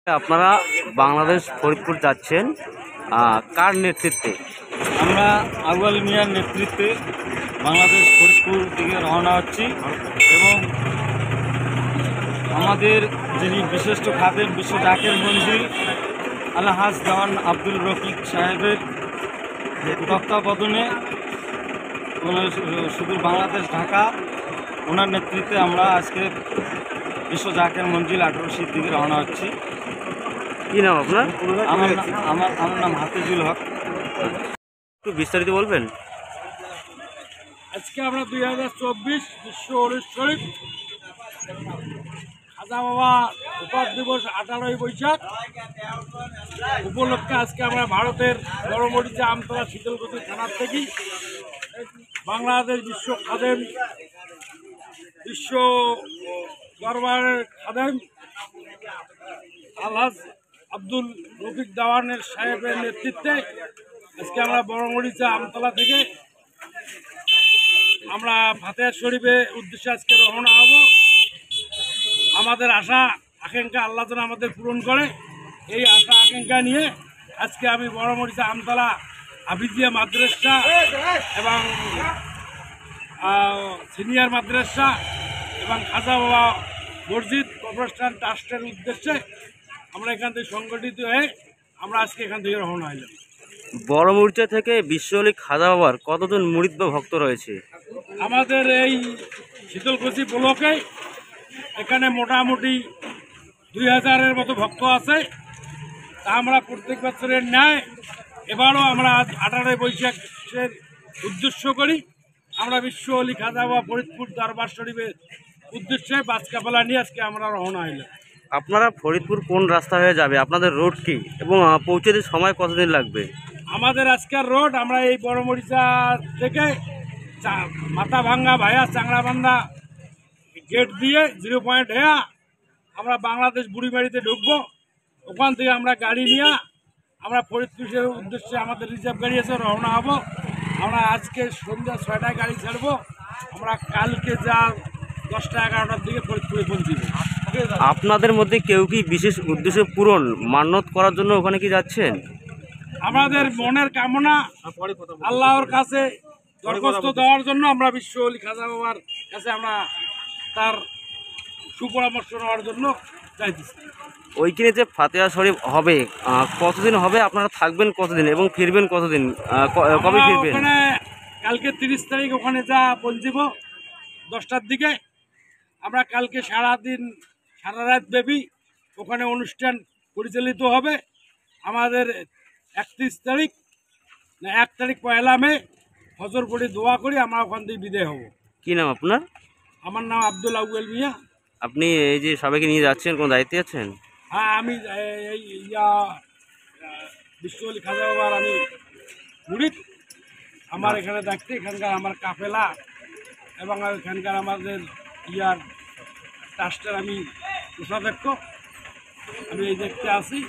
আপনারা বাংলাদেশ ফরিদপুর যাচ্ছেন কার নেতৃত্বে? আমরা আউয়াল মিয়ার নেতৃত্বে বাংলাদেশ ফরিদপুর দিকে রওনা হচ্ছি এবং আমাদের যিনি বিশিষ্ট খাদেম বিশ্ব জাকের মঞ্জিল আলহাজ দেওয়ান আব্দুল রফিক সাহেবের তত্ত্বাবধানে সুদূর বাংলাদেশ ঢাকা ওনার নেতৃত্বে আমরা আজকে বিশ্ব জাকের মঞ্জিল 18 দিকে রওনা হচ্ছি। কি নাম আপনার? আমার নাম হাফিজুল হক। একটু বিস্তারিত বলবেন। আজকে আমরা 2024 বিশ্ব ওরস শরীফ খাজা বাবা উপাস দিবস 18ই বৈশাখ উপলক্ষে আজকে আমরা ভারতের বড়মরিচা আমতলা শীতলকুচি থানার থেকে বাংলাদেশ বিশ্ব খাদেম বিশ্ব দরবারের খাদেম আলহাজ আব্দুল রফিক দেওয়ানের সাহেবের নেতৃত্বে আজকে আমরা বড়মরিচা আমতলা থেকে আমরা ফাতেহা শরীফের উদ্দেশ্যে আজকে রওনা হব। আমাদের আশা আকাঙ্ক্ষা আল্লাহ যেন আমাদের পূরণ করে, এই আশা আকাঙ্ক্ষা নিয়ে আজকে আমি বড়মরিচা আমতলা হাফিজিয়া মাদ্রাসা এবং সিনিয়র মাদ্রাসা এবং খাজা বাবা মসজিদ কবরস্থান ট্রাস্টের উদ্দেশ্যে আমরা এখান থেকে সংগঠিত হয়ে আমরা আজকে এখান থেকে রওনা হইলাম। বড়মরিচা থেকে বিশ্ব অলি খাজা বাবার কতজন মুরিদ বা ভক্ত রয়েছে? আমাদের এই শীতলকুচি ব্লকে এখানে মোটামুটি 2000-এর মতো ভক্ত আছে। তা আমরা প্রত্যেক বছরের ন্যায় এবারও আমরা 18 বৈশাখের উদ্দেশ্য করি আমরা বিশ্ব অলি খাজা বাবা ফরিদপুর দরবার শরীফের উদ্দেশ্যে বাসকাফেলা নিয়ে আজকে আমরা রওনা হইলাম। আপনারা ফরিদপুর কোন রাস্তা হয়ে যাবে? আপনাদের রোড কি এবং পৌঁছতে সময় কতদিন লাগবে? আমাদের আজকের রোড আমরা এই বড়মরিচা থেকে মাথা ভাঙ্গা ভায়া চাংড়াবান্ধা গেট দিয়ে 0 পয়েন্ট হয়ে আমরা বাংলাদেশ বুড়িবাড়িতে ঢুকবো। ওখান থেকে আমরা গাড়ি নিয়ে আমরা ফরিদপুরের উদ্দেশ্যে আমাদের রিজার্ভ গাড়ি আছে রওনা হব। আমরা আজকে সন্ধ্যা 6টায় গাড়ি ছাড়বো। আমরা কালকে যা 10টা-11টার দিকে ফরিদপুরে পৌঁছব। আপনাদের মধ্যে কেউ কি বিশেষ উদ্দেশ্য পূরণ মান্যত করার জন্য ওখানে কি যাচ্ছেন? আমাদের মনের কামনা আল্লাহর কাছে দরখাস্ত দেওয়ার জন্য আমরা বিশ্ব অলি খাজা বাবার কাছে আমরা তার সুপরামর্শ নেওয়ার জন্য যাইতেছি। ওইখানে যে ফাতেহা শরীফ হবে কতদিন হবে? আপনারা থাকবেন কতদিন এবং ফিরবেন কতদিন? কবে ফিরবেন? ওখানে কালকে 30 তারিখ ওখানে যা পৌঁছব 10টার দিকে। আমরা কালকে সারাদিন সারা রাত ব্যাপী ওখানে অনুষ্ঠান পরিচালিত হবে। আমাদের 31 তারিখ না 1 তারিখ পয়লা মে ফজর পড়ে দোয়া করি আমরা ওখান থেকে বিদায় হব। কি নাম আপনার? আমার নাম আব্দুল আউয়াল মিয়া। আপনি এই যে সবাইকে নিয়ে যাচ্ছেন, কোন দায়িত্বে আছেন? হ্যাঁ, আমি এই বিশ্ব অলি খাজা বাবার আমি মুরিদ। আমার এখানে দেখতে এখানকার আমার কাফেলা এবং এখানকার আমাদের ট্রাস্টের আমি কোষাধ্যক্ষ, আমি এই দেখতে আসি।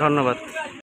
ধন্যবাদ।